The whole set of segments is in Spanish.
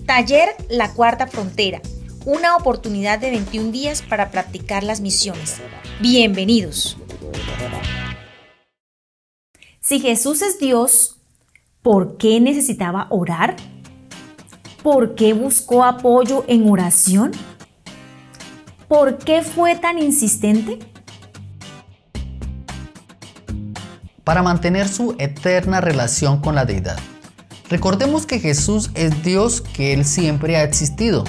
Taller La Cuarta Frontera, una oportunidad de 21 días para practicar las misiones. Bienvenidos. Si Jesús es Dios, ¿por qué necesitaba orar? ¿Por qué buscó apoyo en oración? ¿Por qué fue tan insistente? Para mantener su eterna relación con la deidad. Recordemos que Jesús es Dios, que Él siempre ha existido.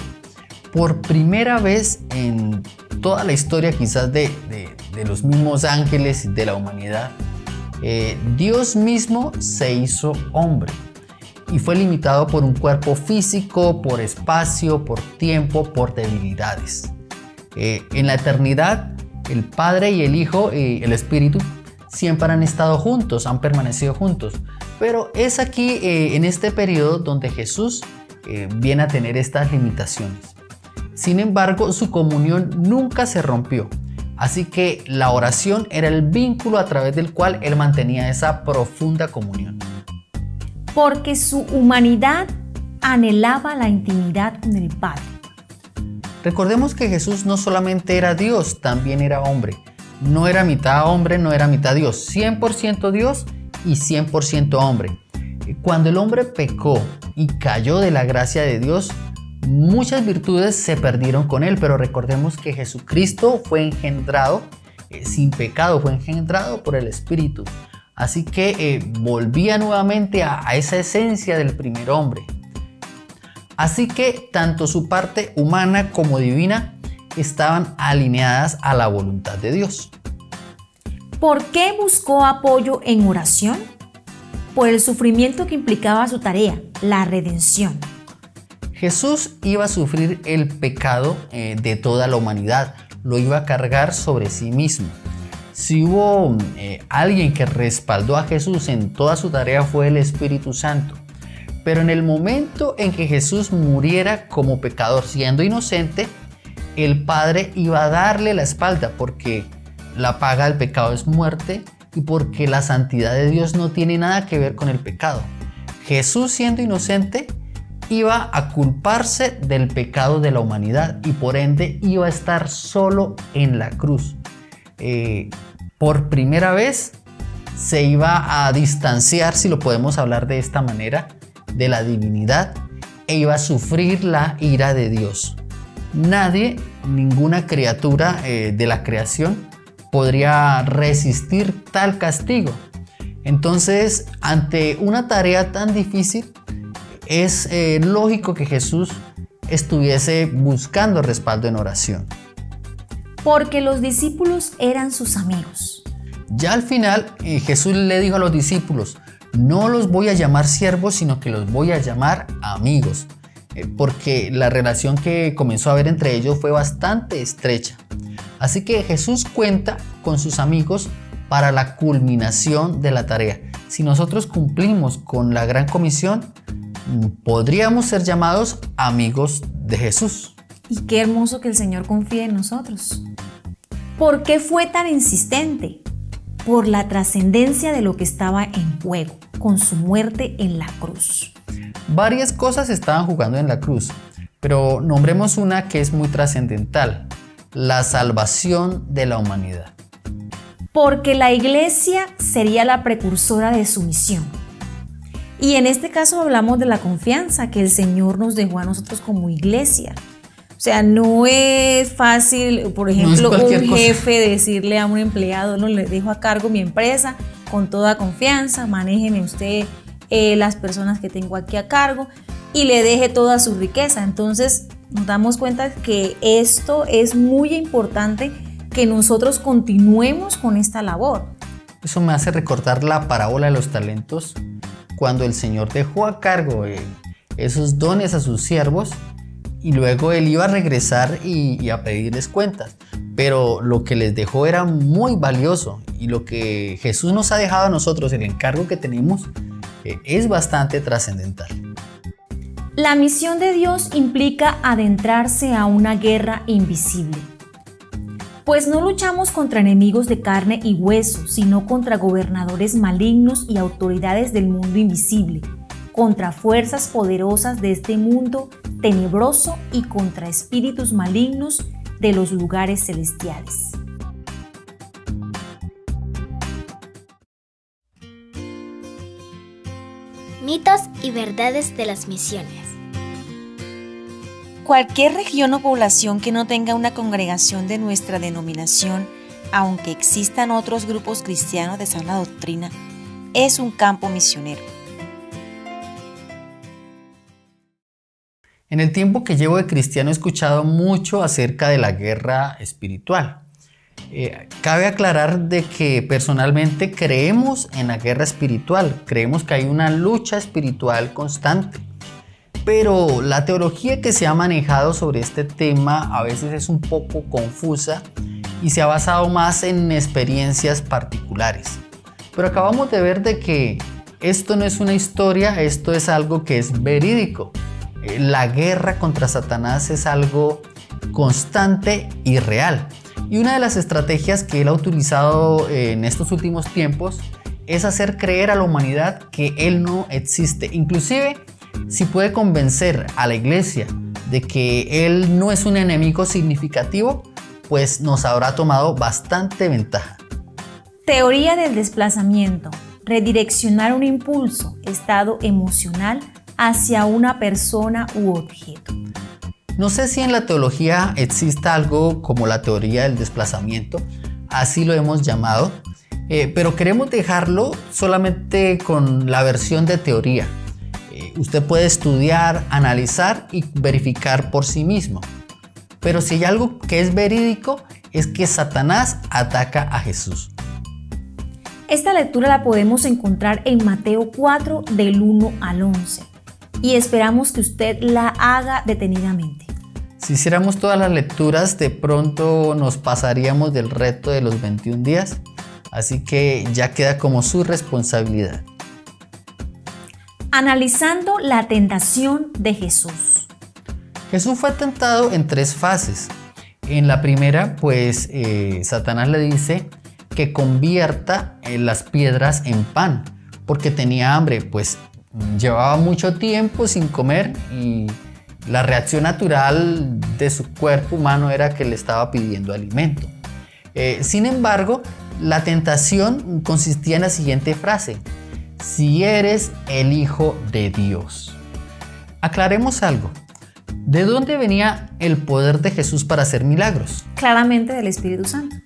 Por primera vez en toda la historia quizás de los mismos ángeles y de la humanidad, Dios mismo se hizo hombre y fue limitado por un cuerpo físico, por espacio, por tiempo, por debilidades. En la eternidad, el Padre y el Hijo y el Espíritu siempre han estado juntos, han permanecido juntos. Pero es aquí, en este periodo, donde Jesús viene a tener estas limitaciones. Sin embargo, su comunión nunca se rompió. Así que la oración era el vínculo a través del cual Él mantenía esa profunda comunión. Porque su humanidad anhelaba la intimidad con el Padre. Recordemos que Jesús no solamente era Dios, también era hombre. No era mitad hombre, no era mitad Dios. 100% Dios y 100% hombre. Cuando el hombre pecó y cayó de la gracia de Dios, muchas virtudes se perdieron con él, pero recordemos que Jesucristo fue engendrado sin pecado, fue engendrado por el Espíritu. Así que volvía nuevamente a esa esencia del primer hombre. Así que tanto su parte humana como divina estaban alineadas a la voluntad de Dios. ¿Por qué buscó apoyo en oración? Por el sufrimiento que implicaba su tarea, la redención. Jesús iba a sufrir el pecado de toda la humanidad, lo iba a cargar sobre sí mismo. Si hubo alguien que respaldó a Jesús en toda su tarea fue el Espíritu Santo. Pero en el momento en que Jesús muriera como pecador, siendo inocente, el Padre iba a darle la espalda porque la paga del pecado es muerte y porque la santidad de Dios no tiene nada que ver con el pecado. Jesús, siendo inocente, iba a culparse del pecado de la humanidad y por ende iba a estar solo en la cruz. Por primera vez se iba a distanciar, si lo podemos hablar de esta manera, de la divinidad e iba a sufrir la ira de Dios. Nadie, ninguna criatura de la creación podría resistir tal castigo. Entonces, ante una tarea tan difícil, es lógico que Jesús estuviese buscando respaldo en oración. Porque los discípulos eran sus amigos. Ya al final, Jesús le dijo a los discípulos, no los voy a llamar siervos, sino que los voy a llamar amigos. Porque la relación que comenzó a haber entre ellos fue bastante estrecha. Así que Jesús cuenta con sus amigos para la culminación de la tarea. Si nosotros cumplimos con la gran comisión, podríamos ser llamados amigos de Jesús. Y qué hermoso que el Señor confíe en nosotros. ¿Por qué fue tan insistente? Por la trascendencia de lo que estaba en juego, con su muerte en la cruz. Varias cosas estaban jugando en la cruz, pero nombremos una que es muy trascendental: la salvación de la humanidad. Porque la iglesia sería la precursora de su misión. Y en este caso hablamos de la confianza que el Señor nos dejó a nosotros como iglesia. O sea, no es fácil, por ejemplo, un jefe decirle a un empleado, no, le dejo a cargo mi empresa con toda confianza, manéjeme usted las personas que tengo aquí a cargo y le deje toda su riqueza. Entonces nos damos cuenta que esto es muy importante, que nosotros continuemos con esta labor. Eso me hace recordar la parábola de los talentos, cuando el Señor dejó a cargo esos dones a sus siervos y luego Él iba a regresar y a pedirles cuentas. Pero lo que les dejó era muy valioso y lo que Jesús nos ha dejado a nosotros, el encargo que tenemos, es bastante trascendental. La misión de Dios implica adentrarse a una guerra invisible. Pues no luchamos contra enemigos de carne y hueso, sino contra gobernadores malignos y autoridades del mundo invisible, contra fuerzas poderosas de este mundo tenebroso y contra espíritus malignos de los lugares celestiales. Mitos y verdades de las misiones. Cualquier región o población que no tenga una congregación de nuestra denominación, aunque existan otros grupos cristianos de sana doctrina, es un campo misionero. En el tiempo que llevo de cristiano he escuchado mucho acerca de la guerra espiritual. Cabe aclarar de que personalmente creemos en la guerra espiritual, creemos que hay una lucha espiritual constante. Pero la teología que se ha manejado sobre este tema a veces es un poco confusa y se ha basado más en experiencias particulares. Pero acabamos de ver de que esto no es una historia, esto es algo que es verídico. La guerra contra Satanás es algo constante y real. Y una de las estrategias que él ha utilizado en estos últimos tiempos es hacer creer a la humanidad que él no existe. Inclusive, si puede convencer a la iglesia de que él no es un enemigo significativo, pues nos habrá tomado bastante ventaja. Teoría del desplazamiento. Redireccionar un impulso, estado emocional hacia una persona u objeto. No sé si en la teología exista algo como la teoría del desplazamiento, así lo hemos llamado, pero queremos dejarlo solamente con la versión de teoría. Usted puede estudiar, analizar y verificar por sí mismo. Pero si hay algo que es verídico, es que Satanás ataca a Jesús. Esta lectura la podemos encontrar en Mateo 4 del 1 al 11 y esperamos que usted la haga detenidamente. Si hiciéramos todas las lecturas, de pronto nos pasaríamos del reto de los 21 días, así que ya queda como su responsabilidad. Analizando la tentación de Jesús. Jesús fue tentado en 3 fases. En la primera, pues Satanás le dice que convierta las piedras en pan, porque tenía hambre, pues llevaba mucho tiempo sin comer y la reacción natural de su cuerpo humano era que le estaba pidiendo alimento. Sin embargo, la tentación consistía en la siguiente frase: si eres el Hijo de Dios. Aclaremos algo. ¿De dónde venía el poder de Jesús para hacer milagros? Claramente del Espíritu Santo.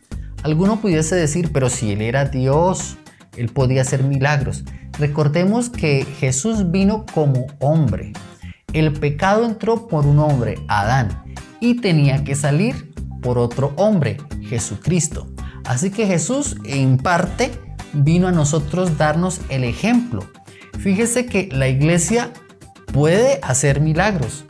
Alguno pudiese decir, pero si él era Dios, él podía hacer milagros. Recordemos que Jesús vino como hombre. El pecado entró por un hombre, Adán, y tenía que salir por otro hombre, Jesucristo. Así que Jesús, en parte, vino a nosotros darnos el ejemplo. Fíjese que la iglesia puede hacer milagros.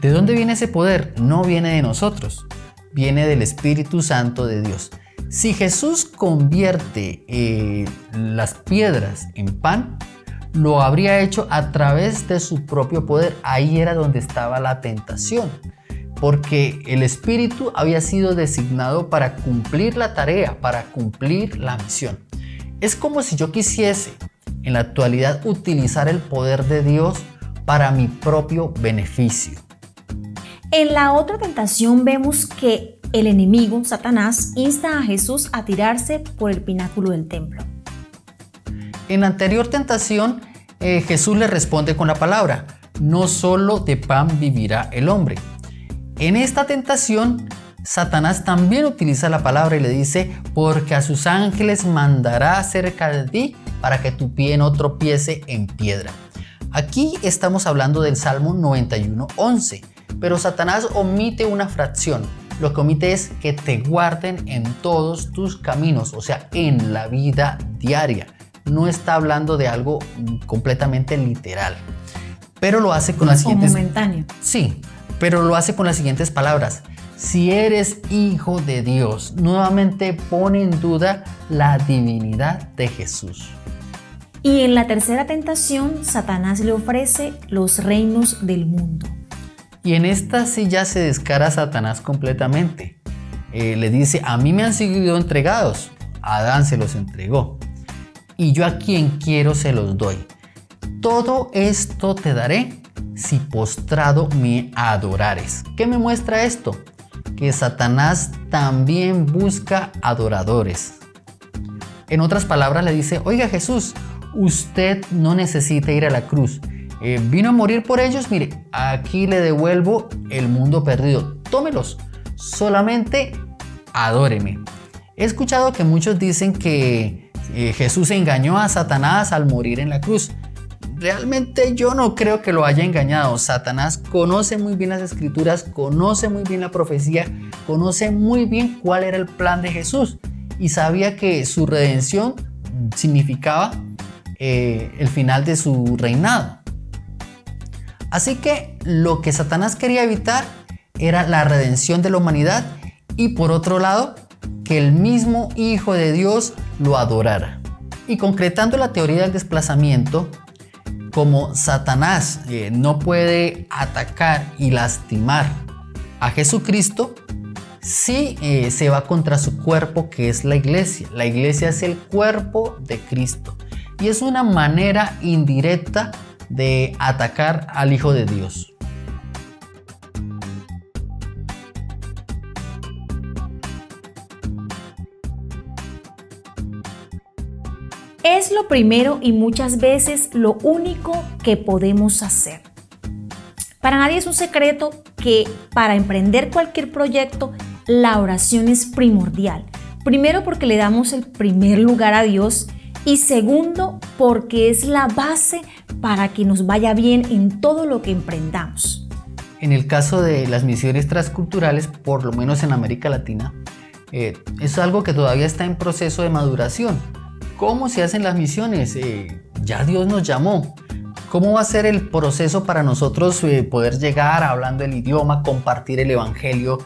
¿De dónde viene ese poder? No viene de nosotros, viene del Espíritu Santo de Dios. Si Jesús convierte las piedras en pan, lo habría hecho a través de su propio poder. Ahí era donde estaba la tentación, porque el Espíritu había sido designado para cumplir la tarea, para cumplir la misión. Es como si yo quisiese en la actualidad utilizar el poder de Dios para mi propio beneficio. En la otra tentación vemos que el enemigo, Satanás, insta a Jesús a tirarse por el pináculo del templo. En la anterior tentación, Jesús le responde con la palabra: no solo de pan vivirá el hombre. En esta tentación, Satanás también utiliza la palabra y le dice: porque a sus ángeles mandará cerca de ti para que tu pie no tropiece en piedra. Aquí estamos hablando del Salmo 91:11, pero Satanás omite una fracción. Lo que omite es que te guarden en todos tus caminos, o sea, en la vida diaria. No está hablando de algo completamente literal, pero lo hace con las siguientes... momentáneo. Sí, pero lo hace con las siguientes palabras: si eres hijo de Dios. Nuevamente pone en duda la divinidad de Jesús. Y en la tercera tentación, Satanás le ofrece los reinos del mundo. Y en esta sí ya se descara a Satanás completamente. le dice, a mí me han sido entregados, a Adán se los entregó, y yo a quien quiero se los doy. Todo esto te daré si postrado me adorares. ¿Qué me muestra esto? Que Satanás también busca adoradores. En otras palabras le dice, oiga Jesús, usted no necesita ir a la cruz. Vino a morir por ellos, mire, aquí le devuelvo el mundo perdido. Tómelos, solamente adóreme. He escuchado que muchos dicen que Jesús engañó a Satanás al morir en la cruz. Realmente yo no creo que lo haya engañado. Satanás conoce muy bien las escrituras, conoce muy bien la profecía, conoce muy bien cuál era el plan de Jesús y sabía que su redención significaba el final de su reinado. Así que lo que Satanás quería evitar era la redención de la humanidad y por otro lado, que el mismo Hijo de Dios lo adorara. Y concretando la teoría del desplazamiento, como Satanás no puede atacar y lastimar a Jesucristo, sí se va contra su cuerpo, que es la iglesia. La iglesia es el cuerpo de Cristo y es una manera indirecta de atacar al Hijo de Dios. Es lo primero y muchas veces lo único que podemos hacer. Para nadie es un secreto que para emprender cualquier proyecto, la oración es primordial. Primero porque le damos el primer lugar a Dios y segundo porque es la base para que nos vaya bien en todo lo que emprendamos. En el caso de las misiones transculturales, por lo menos en América Latina, es algo que todavía está en proceso de maduración. ¿Cómo se hacen las misiones? Ya Dios nos llamó. ¿Cómo va a ser el proceso para nosotros poder llegar hablando el idioma, compartir el evangelio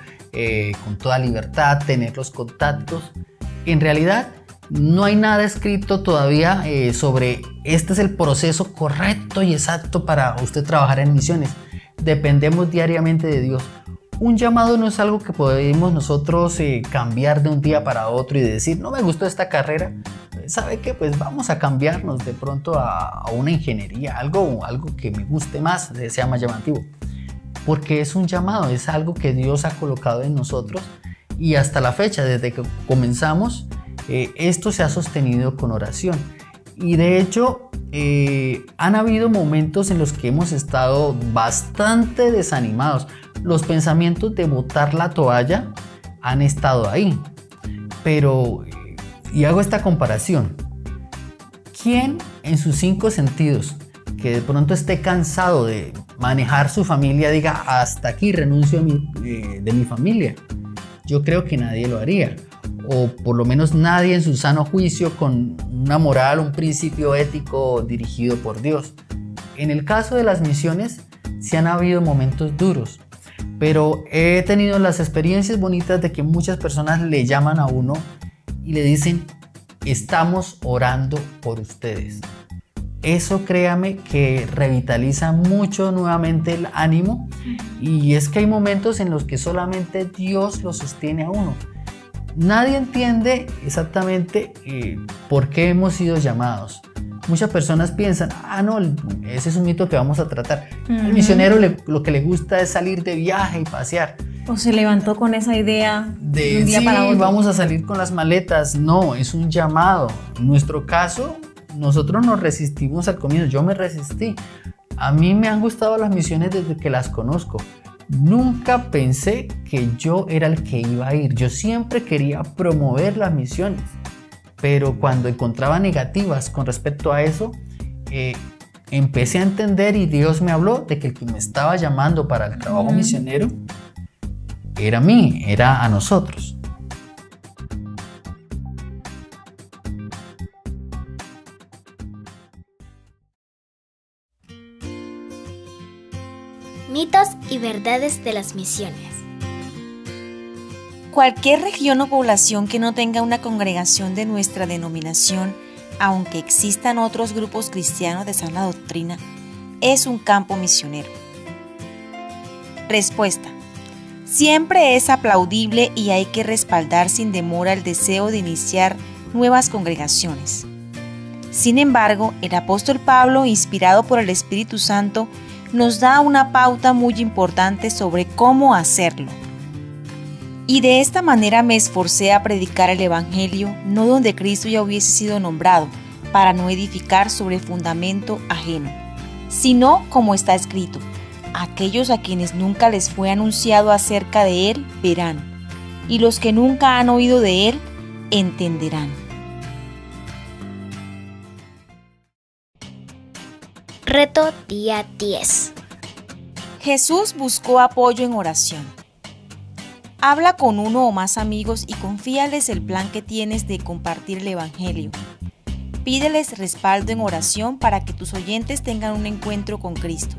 con toda libertad, tener los contactos? En realidad no hay nada escrito todavía sobre este es el proceso correcto y exacto para usted trabajar en misiones. Dependemos diariamente de Dios. Un llamado no es algo que podemos nosotros cambiar de un día para otro y decir, no me gustó esta carrera, ¿sabe qué? Pues vamos a cambiarnos de pronto a una ingeniería, algo que me guste más, sea más llamativo. Porque es un llamado, es algo que Dios ha colocado en nosotros y hasta la fecha, desde que comenzamos, esto se ha sostenido con oración. Y de hecho, han habido momentos en los que hemos estado bastante desanimados. Los pensamientos de botar la toalla han estado ahí. Pero, y hago esta comparación. ¿Quién en sus 5 sentidos que de pronto esté cansado de manejar su familia diga hasta aquí renuncio de mi familia? Yo creo que nadie lo haría. O por lo menos nadie en su sano juicio con una moral, un principio ético dirigido por Dios. En el caso de las misiones, sí han habido momentos duros, pero he tenido las experiencias bonitas de que muchas personas le llaman a uno y le dicen, estamos orando por ustedes. Eso créame que revitaliza mucho nuevamente el ánimo y es que hay momentos en los que solamente Dios lo sostiene a uno. Nadie entiende exactamente por qué hemos sido llamados. Muchas personas piensan, no, ese es un mito que vamos a tratar. Al misionero lo que le gusta es salir de viaje y pasear. O se levantó con esa idea de un día para otro. Vamos a salir con las maletas. No, es un llamado. En nuestro caso, nosotros nos resistimos al comienzo. Yo me resistí. A mí me han gustado las misiones desde que las conozco. Nunca pensé que yo era el que iba a ir. Yo siempre quería promover las misiones. Pero cuando encontraba negativas con respecto a eso, empecé a entender y Dios me habló de que el que me estaba llamando para el trabajo misionero era a mí, era a nosotros. Mitos y verdades de las misiones. Cualquier región o población que no tenga una congregación de nuestra denominación, aunque existan otros grupos cristianos de sana doctrina, es un campo misionero. Respuesta. Siempre es aplaudible y hay que respaldar sin demora el deseo de iniciar nuevas congregaciones. Sin embargo, el apóstol Pablo, inspirado por el Espíritu Santo, nos da una pauta muy importante sobre cómo hacerlo. Y de esta manera me esforcé a predicar el Evangelio, no donde Cristo ya hubiese sido nombrado, para no edificar sobre fundamento ajeno, sino como está escrito: aquellos a quienes nunca les fue anunciado acerca de Él verán, y los que nunca han oído de Él entenderán. Reto día 10. Jesús buscó apoyo en oración. Habla con uno o más amigos y confíales el plan que tienes de compartir el Evangelio. Pídeles respaldo en oración para que tus oyentes tengan un encuentro con Cristo.